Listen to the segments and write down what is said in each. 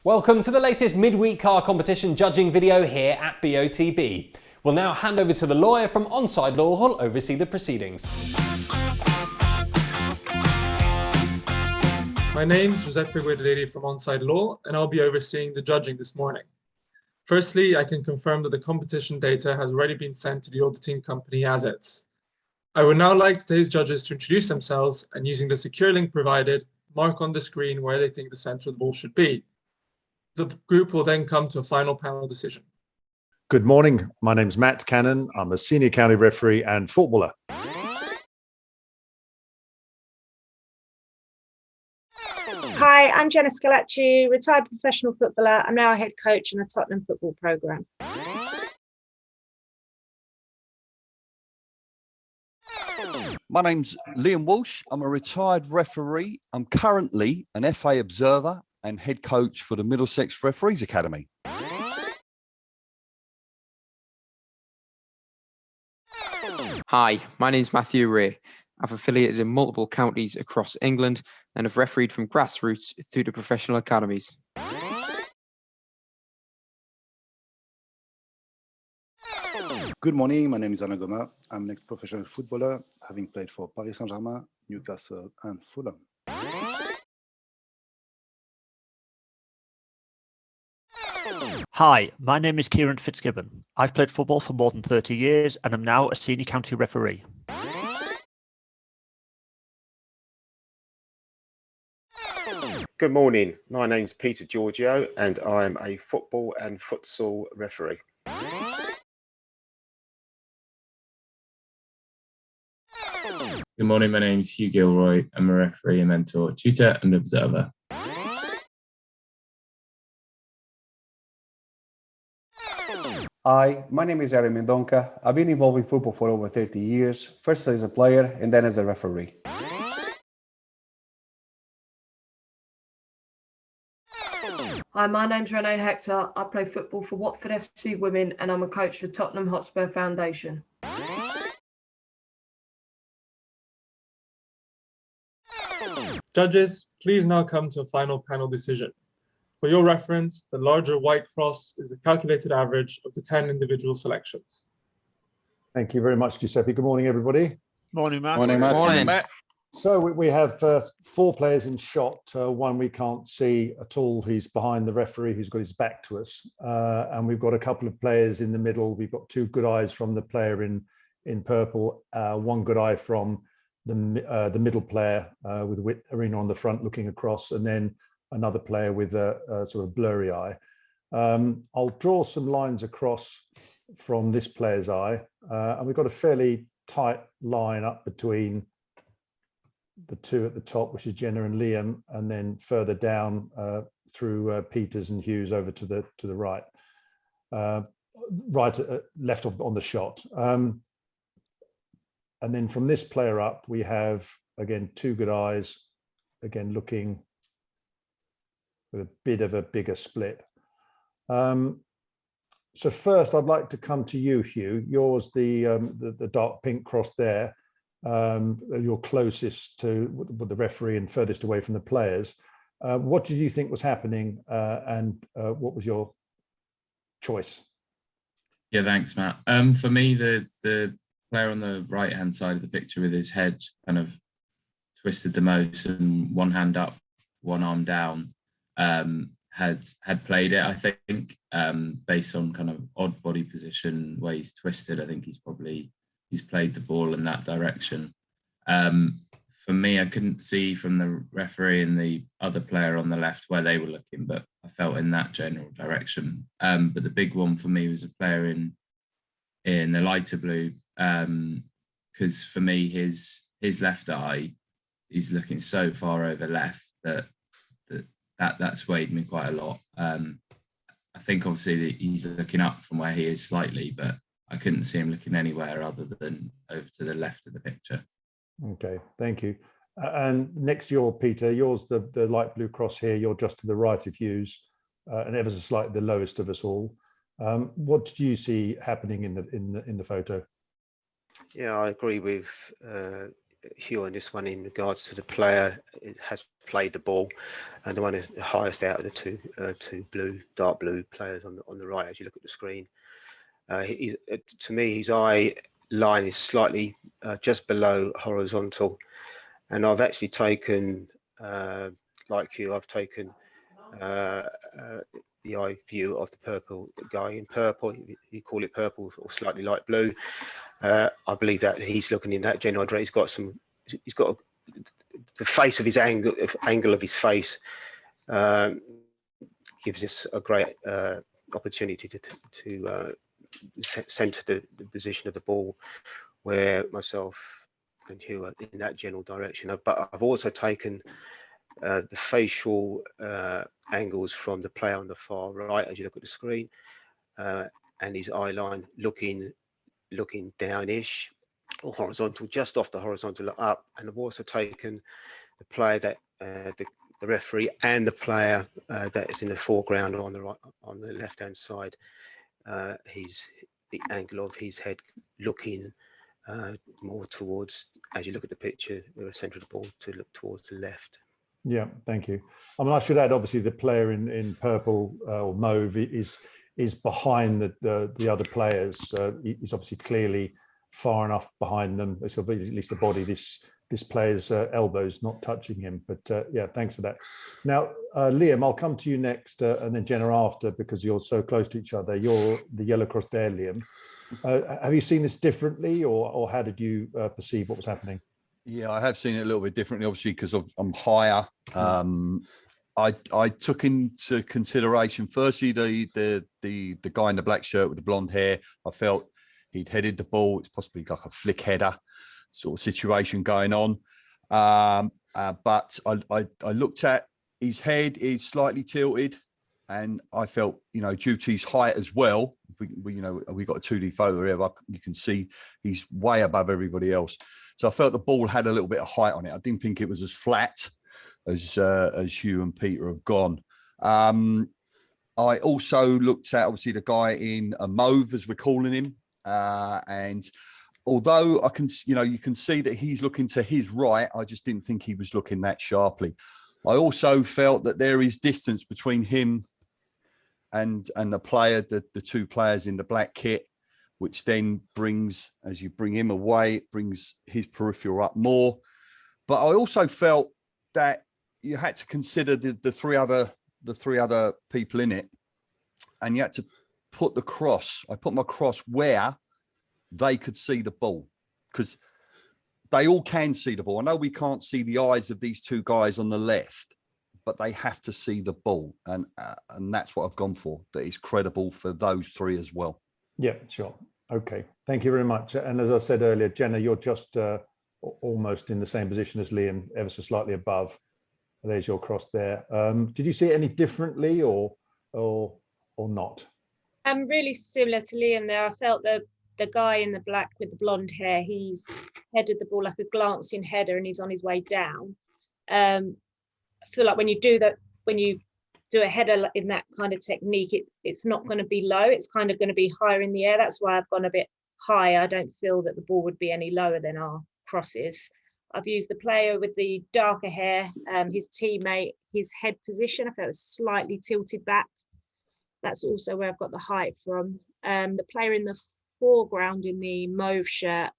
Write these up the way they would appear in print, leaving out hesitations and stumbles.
Welcome to the latest midweek car competition judging video here at BOTB. We'll now hand over to the lawyer from Onside Law who'll oversee the proceedings. My name's Giuseppe Guerrieri from Onside Law, and I'll be overseeing the judging this morning. Firstly, I can confirm that the competition data has already been sent to the auditing company as is. I would now like today's judges to introduce themselves and, using the secure link provided, mark on the screen where they think the centre of the ball should be. The group will then come to a final panel decision. Good morning. My name's Matt Cannon. I'm a senior county referee and footballer. Hi, I'm Jenna Scalacci, retired professional footballer. I'm now a head coach in the Tottenham football programme. My name's Liam Walsh. I'm a retired referee. I'm currently an FA observer and head coach for the Middlesex Referees Academy. Hi, my name's Matthew Ray. I've affiliated in multiple counties across England and have refereed from grassroots through to professional academies. Good morning, my name is Alain Goma. I'm an ex-professional footballer, having played for Paris Saint-Germain, Newcastle and Fulham. Hi, my name is Kieran Fitzgibbon. I've played football for more than 30 years and am now a senior county referee. Good morning, my name's Peter Giorgio and I'm a football and futsal referee. Good morning, my name's Hugh Gilroy. I'm a referee, mentor, tutor and observer. Hi, my name is Aaron Mendonca. I've been involved in football for over 30 years, first as a player and then as a referee. Hi, my name's Renee Hector. I play football for Watford FC Women and I'm a coach for Tottenham Hotspur Foundation. Judges, please now come to a final panel decision. For your reference, the larger white cross is the calculated average of the 10 individual selections. Thank you very much, Giuseppe. Good morning, everybody. Morning, Matt. Morning, Matt. Morning, Matt. So we have 4 players in shot. One we can't see at all. He's behind the referee who's got his back to us. And we've got a couple of players in the middle. We've got 2 good eyes from the player in purple, 1 good eye from the middle player with Arena on the front looking across, and then another player with a sort of blurry eye. I'll draw some lines across from this player's eye, and we've got a fairly tight line up between the 2 at the top, which is Jenna and Liam, and then further down through Peters and Hughes over to the right, left of on the shot. And then from this player up, we have, again, 2 good eyes, again, looking with a bit of a bigger split. So first, I'd like to come to you, Hugh. Yours, the dark pink cross there. You're closest to the referee and furthest away from the players. What did you think was happening and what was your choice? Yeah, thanks, Matt. For me, the player on the right hand side of the picture with his head kind of twisted the most and one hand up, one arm down, had played it. I think based on kind of odd body position where he's twisted, I think he's played the ball in that direction. For me, I couldn't see from the referee and the other player on the left where they were looking, but I felt in that general direction. But the big one for me was a player in the lighter blue, because for me his left eye, he's looking so far over left that swayed me quite a lot. I think obviously that he's looking up from where he is slightly, but I couldn't see him looking anywhere other than over to the left of the picture. Okay, thank you. And next to your Peter, yours the light blue cross here. You're just to the right of Hughes, and ever so slightly the lowest of us all. What did you see happening in the photo? Yeah, I agree with Hugh on this one in regards to the player has played the ball, and the one is the highest out of the two dark blue players on the right as you look at the screen. To me, his eye line is slightly just below horizontal, and I've actually taken, like you, I've taken the eye view of the purple guy in purple. You call it purple or slightly light blue. I believe that he's looking in that general direction. He's got the face of his angle of his face gives us a great opportunity to centre the position of the ball, where myself and Hugh are in that general direction. But I've also taken the facial angles from the player on the far right as you look at the screen, and his eye line looking downish or horizontal, just off the horizontal up. And I've also taken the player that the referee and the player that is in the foreground on the right, on the left hand side. The angle of his head looking more towards, as you look at the picture, the centre of the ball, to look towards the left. Yeah, thank you. I mean, I should add, obviously, the player in purple or mauve is behind the other players. He's obviously clearly far enough behind them, so at least the body. This player's elbow's not touching him. But yeah, thanks for that. Now, Liam, I'll come to you next, and then Jenna after, because you're so close to each other. You're the yellow cross there, Liam. Have you seen this differently, or how did you perceive what was happening? Yeah, I have seen it a little bit differently, obviously, because I'm higher. I took into consideration, firstly, the guy in the black shirt with the blonde hair. I felt he'd headed the ball. It's possibly like a flick header sort of situation going on. But I looked at his head is slightly tilted, and I felt, due to his height as well, we got a 2D photo here, but you can see he's way above everybody else. So I felt the ball had a little bit of height on it. I didn't think it was as flat as Hugh and Peter have gone. I also looked at, obviously, the guy in a mauve, as we're calling him, and although you can see that he's looking to his right, I just didn't think he was looking that sharply. I also felt that there is distance between him and the player, the two players in the black kit, which then brings, as you bring him away, it brings his peripheral up more. But I also felt that you had to consider the three other people in it, and you had to put the cross. I put my cross where they could see the ball, because they all can see the ball. I know we can't see the eyes of these two guys on the left, but they have to see the ball, and that's what I've gone for. That is credible for those three as well. Yeah, sure. Okay, thank you very much. And as I said earlier, Jenna, you're just almost in the same position as Liam, ever so slightly above. There's your cross there. Did you see it any differently, or not? I'm really similar to Liam there. I felt the guy in the black with the blonde hair, he's headed the ball like a glancing header, and he's on his way down. I feel like when you do a header in that kind of technique, it's not going to be low. It's kind of going to be higher in the air. That's why I've gone a bit higher. I don't feel that the ball would be any lower than our crosses. I've used the player with the darker hair, his teammate, his head position, I felt it was slightly tilted back. That's also where I've got the height from. The player in the foreground in the mauve shirt,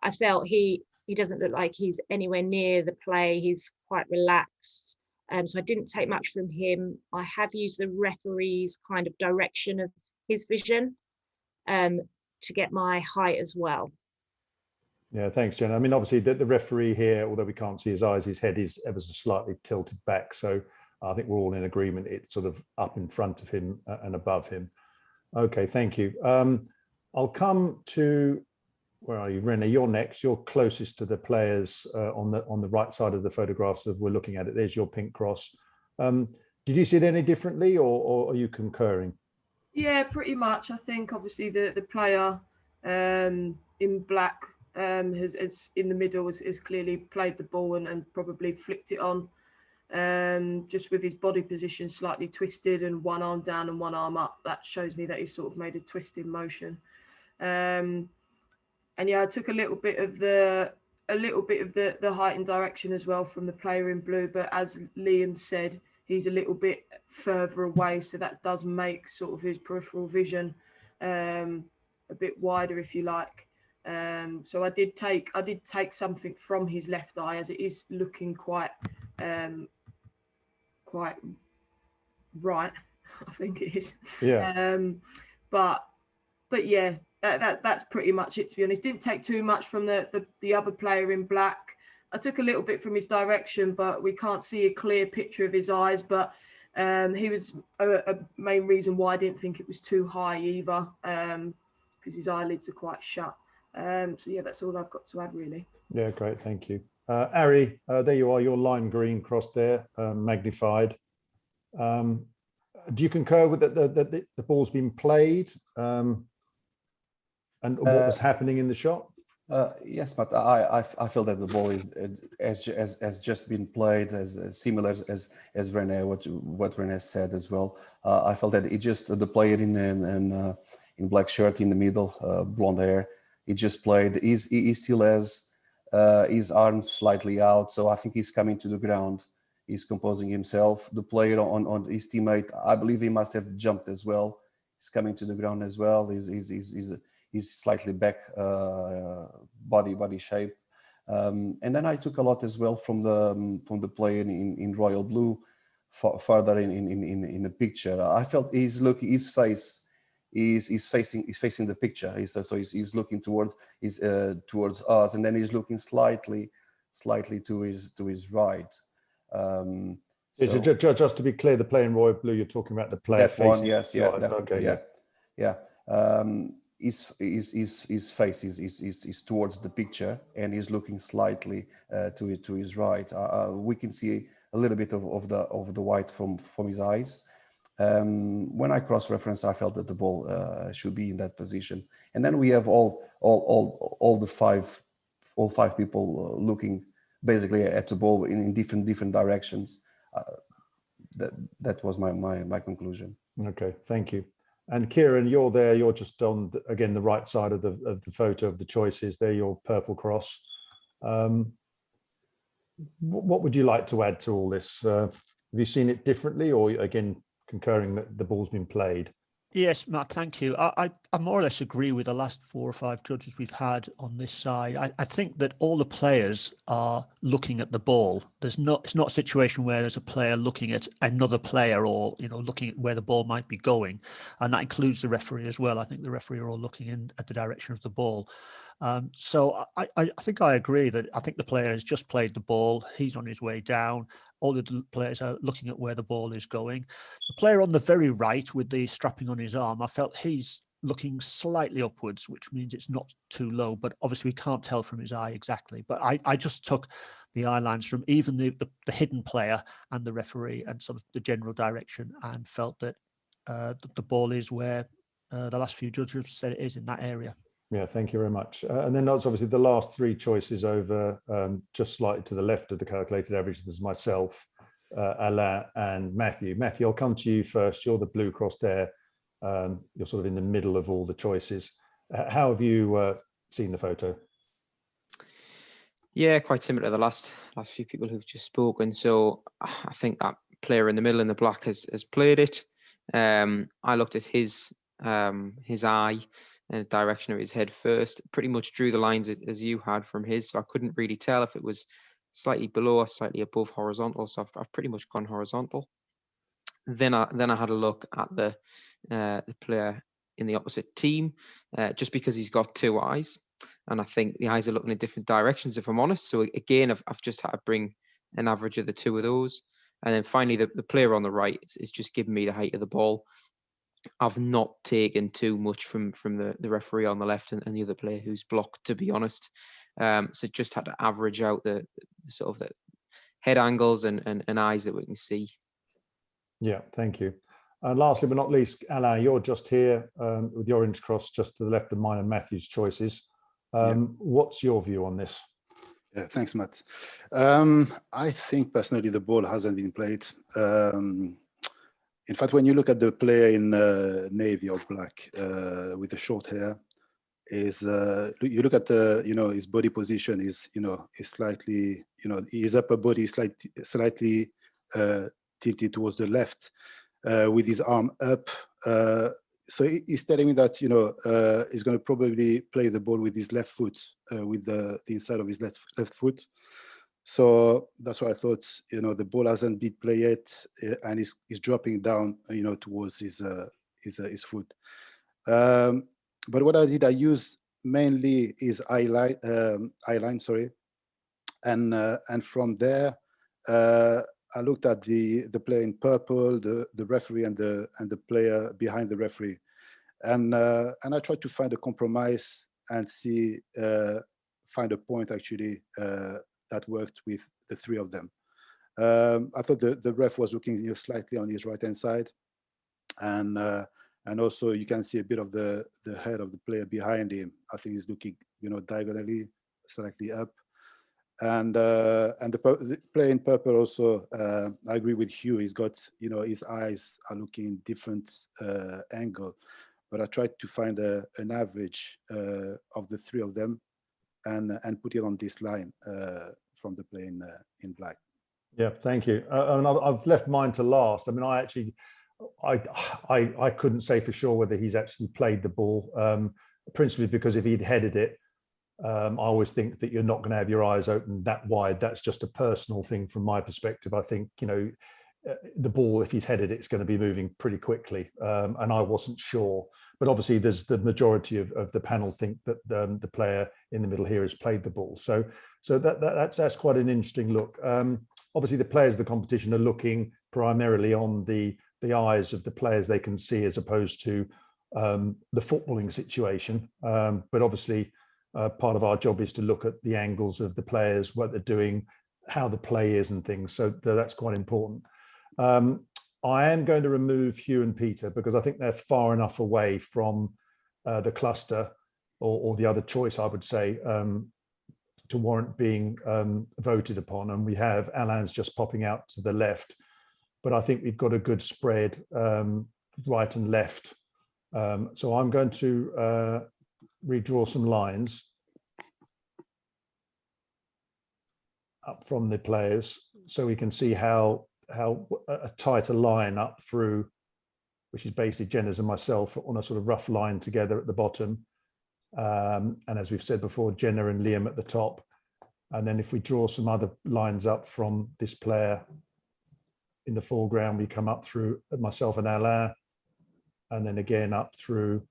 I felt he doesn't look like he's anywhere near the play. He's quite relaxed. So I didn't take much from him. I have used the referee's kind of direction of his vision to get my height as well. Yeah, thanks, Jen. I mean, obviously, the referee here, although we can't see his eyes, his head is ever so slightly tilted back. So I think we're all in agreement. It's sort of up in front of him and above him. Okay, thank you. I'll come to, where are you, Rene? You're next. You're closest to the players on the right side of the photographs that we're looking at. It. There's your pink cross. Did you see it any differently, or are you concurring? Yeah, pretty much. I think obviously the player in black has in the middle has clearly played the ball and probably flicked it on, just with his body position slightly twisted and one arm down and one arm up. That shows me that he's sort of made a twisting motion. And yeah, I took a little bit of the a little bit of the height and direction as well from the player in blue, but as Liam said, he's a little bit further away, so that does make sort of his peripheral vision a bit wider, if you like. So I did take something from his left eye, as it is looking quite right, I think it is. Yeah. But yeah, that's pretty much it, to be honest. Didn't take too much from the other player in black. I took a little bit from his direction, but we can't see a clear picture of his eyes. But he was a main reason why I didn't think it was too high either, because his eyelids are quite shut. So yeah, that's all I've got to add, really. Yeah, great, thank you. Ari, there you are, your lime green cross there, magnified. Do you concur with that the ball's been played and what was happening in the shot? Yes, but I feel that the ball has just been played, as similar as Rene, what Rene said as well. I felt that it just, the player in black shirt in the middle, blonde hair, he just played. He still has his arms slightly out, so I think he's coming to the ground. He's composing himself. The player on his teammate, I believe he must have jumped as well. He's coming to the ground as well. He's slightly back body shape. And then I took a lot as well from the player in royal blue, further in the picture. I felt his face is facing the picture. He's looking towards us, and then he's looking slightly to his right. Just to be clear, the player in royal blue, you're talking about the player facing. Yes, yeah, right. definitely, Okay, yeah. His face is towards the picture, and he's looking slightly to his right. We can see a little bit of the white from his eyes. When I cross-reference, I felt that the ball should be in that position, and then we have all five people looking basically at the ball in different directions. That was my conclusion. Okay, thank you. And Kieran, you're there. You're just on again the right side of the photo of the choices. There, your purple cross. What would you like to add to all this? Have you seen it differently, or again concurring that the ball's been played? Yes, Matt, thank you. I more or less agree with the last 4 or 5 judges we've had on this side. I think that all the players are looking at the ball. It's not a situation where there's a player looking at another player, or looking at where the ball might be going, and that includes the referee as well. I think the referee are all looking in at the direction of the ball. So I think I agree that I think the player has just played the ball. He's on his way down. All the players are looking at where the ball is going. The player on the very right with the strapping on his arm, I felt he's looking slightly upwards, which means it's not too low, but obviously we can't tell from his eye exactly. But I just took the eye lines from even the hidden player and the referee and sort of the general direction, and felt that the ball is where the last few judges have said it is, in that area. Yeah, thank you very much. And then that's obviously the last 3 choices over, just slightly to the left of the calculated average. There's myself, Alain, and Matthew. Matthew, I'll come to you first. You're the blue cross there. You're sort of in the middle of all the choices. How have you seen the photo? Yeah, quite similar to the last few people who've just spoken. So I think that player in the middle in the black has played it. I looked at his eye and the direction of his head first, pretty much drew the lines as you had from his, so I couldn't really tell if it was slightly below or slightly above horizontal, so I've pretty much gone horizontal. Then I had a look at the player in the opposite team, just because he's got 2 eyes, and I think the eyes are looking in different directions, if I'm honest. So again, I've just had to bring an average of the 2 of those. And then finally, the player on the right is just giving me the height of the ball. I've not taken too much from the referee on the left and the other player who's blocked, to be honest. So just had to average out the sort of the head angles and eyes that we can see. Yeah, thank you. And lastly but not least, Alain, you're just here with the orange cross just to the left of mine and Matthew's choices. What's your view on this? Yeah, thanks, Matt. I think personally the ball hasn't been played. In fact, when you look at the player in navy or black with the short hair, is you look at the his body position is is slightly his upper body is slightly tilted towards the left with his arm up. So he's telling me that he's going to probably play the ball with his left foot, with the inside of his left foot. So that's why I thought the ball hasn't been played yet, and he's dropping down towards his foot. But what I did, I used mainly his eye line, sorry, and from there I looked at the player in purple, the referee, and the player behind the referee, and I tried to find a compromise and find a point actually that worked with the three of them. I thought the ref was looking slightly on his right hand side, and also you can see a bit of the head of the player behind him. I think he's looking diagonally, slightly up. And the player in purple also, I agree with Hugh. He's got, his eyes are looking in different angle, but I tried to find an average of the three of them, and put it on this line from the player in black. Yeah, thank you. And I've left mine to last. I mean, I couldn't say for sure whether he's actually played the ball, principally because if he'd headed it, I always think that you're not going to have your eyes open that wide. That's just a personal thing from my perspective. I think, the ball, if he's headed it, it's going to be moving pretty quickly. And I wasn't sure. But obviously, there's the majority of the panel think that the player in the middle here has played the ball. So that's quite an interesting look. Obviously, the players of the competition are looking primarily on the eyes of the players they can see, as opposed to the footballing situation. But obviously, part of our job is to look at the angles of the players, what they're doing, how the play is and things. So that's quite important. I am going to remove Hugh and Peter because I think they're far enough away from the cluster or the other choice, I would say, to warrant being voted upon. And we have Alain's just popping out to the left, but I think we've got a good spread right and left. So I'm going to redraw some lines up from the players so we can see how a tighter line up through, which is basically Jenna's and myself on a sort of rough line together at the bottom. And as we've said before, Jenna and Liam at the top. And then if we draw some other lines up from this player in the foreground, we come up through myself and Alain, and then again up through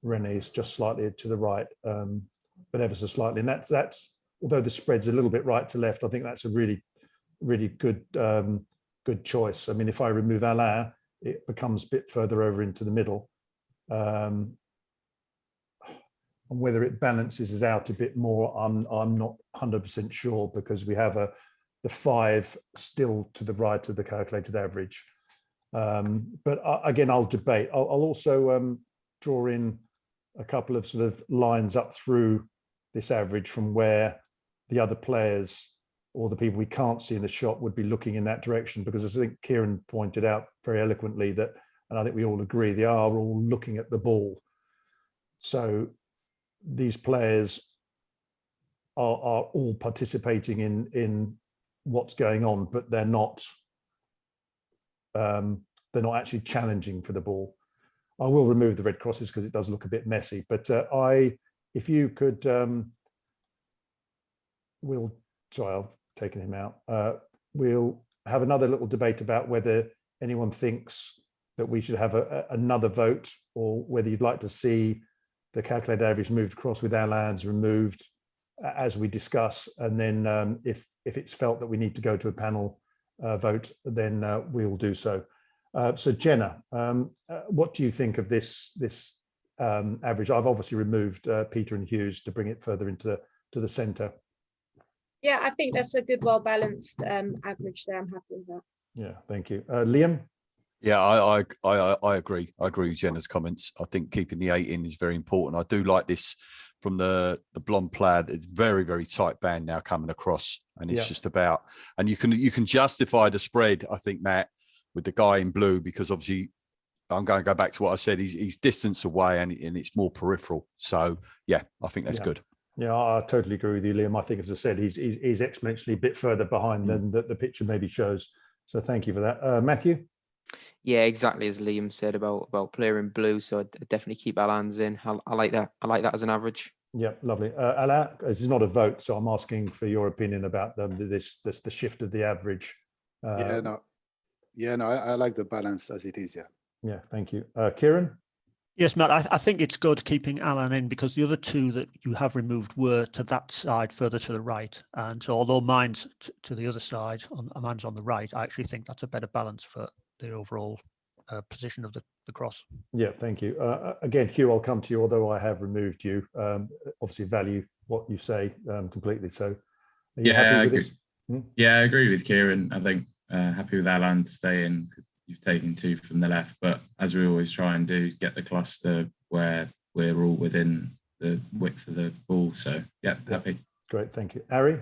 René's just slightly to the right, but ever so slightly. And that's although the spread's a little bit right to left, I think that's a really, really good good choice. I mean, if I remove Alain, it becomes a bit further over into the middle. And whether it balances us out a bit more, I'm not 100% sure, because we have the 5 still to the right of the calculated average. But again, I'll debate. I'll also draw in a couple of sort of lines up through this average from where the other players or the people we can't see in the shot would be looking in that direction, because as I think Kieran pointed out very eloquently that, and I think we all agree, they are all looking at the ball. So these players are all participating in what's going on, but they're not actually challenging for the ball. I will remove the red crosses because it does look a bit messy, but if you could, I've taken him out. We'll have another little debate about whether anyone thinks that we should have another vote, or whether you'd like to see the calculated average moved across with Alain's removed as we discuss. And then if it's felt that we need to go to a panel vote, then we'll do so. So Jenna, what do you think of this average? I've obviously removed Peter and Hughes to bring it further into the centre. Yeah, I think that's a good, well-balanced average there. I'm happy with that. Yeah, thank you. Liam? Yeah, I agree. I agree with Jenna's comments. I think keeping the 8 in is very important. I do like this from the blonde plaid. It's very, very tight band now coming across, and it's just about, and you can justify the spread, I think, Matt, with the guy in blue, because obviously I'm going to go back to what I said. He's distance away and it's more peripheral. So yeah, I think that's good. Yeah, I totally agree with you, Liam. I think, as I said, he's exponentially a bit further behind than the picture maybe shows. So thank you for that. Matthew? Yeah, exactly as Liam said about player in blue. So I'd definitely keep Alan's in. I like that. I like that as an average. Yeah, lovely. Alan, this is not a vote, so I'm asking for your opinion about the shift of the average. I like the balance as it is. Yeah, thank you. Kieran? Yes, Matt, I think it's good keeping Alan in because the other two that you have removed were to that side, further to the right. And so although mine's to the other side, mine's on the right, I actually think that's a better balance for the overall position of the cross. Yeah, thank you. Again, Hugh, I'll come to you, although I have removed you. Obviously value what you say completely. So are you happy with this? Yeah, I agree with Kieran. I think happy with Alan to stay in because you've taken 2 from the left, but as we always try and do, get the cluster where we're all within the width of the ball. So yeah, happy. Great, thank you. Ari?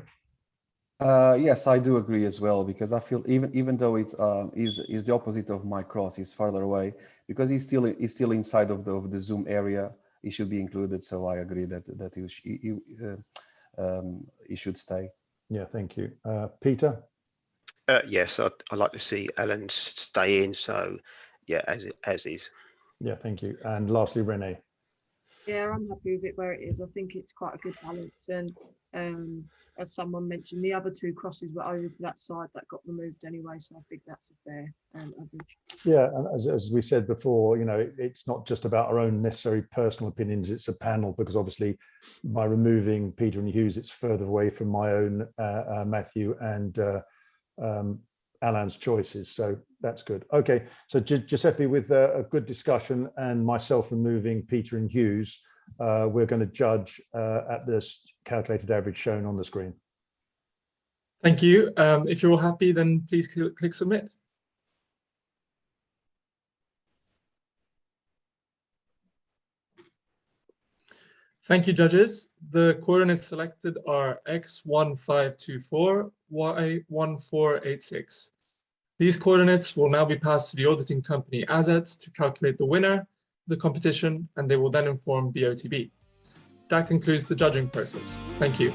Yes, I do agree as well, because I feel even though it is the opposite of my cross, he's farther away, because he's still inside of the zoom area, he should be included. So I agree that he should stay. Yeah, thank you. Peter? Yes, I'd like to see Alan stay in. So yeah, as is. Yeah, thank you. And lastly, Renee? Yeah, I'm happy with it where it is. I think it's quite a good balance. And as someone mentioned, the other 2 crosses were over to that side that got removed anyway. So I think that's a fair average. Yeah, and as we said before, it's not just about our own necessary personal opinions. It's a panel, because obviously by removing Peter and Hughes, it's further away from my own Matthew and Alan's choices. So that's good. Okay, so Giuseppe, with a good discussion and myself removing Peter and Hughes, we're going to judge at this calculated average shown on the screen. Thank you. If you're all happy, then please click submit. Thank you, judges. The coordinates selected are x1524, y1486. These coordinates will now be passed to the auditing company assets to calculate the winner of the competition, and they will then inform BOTB. That concludes the judging process. Thank you.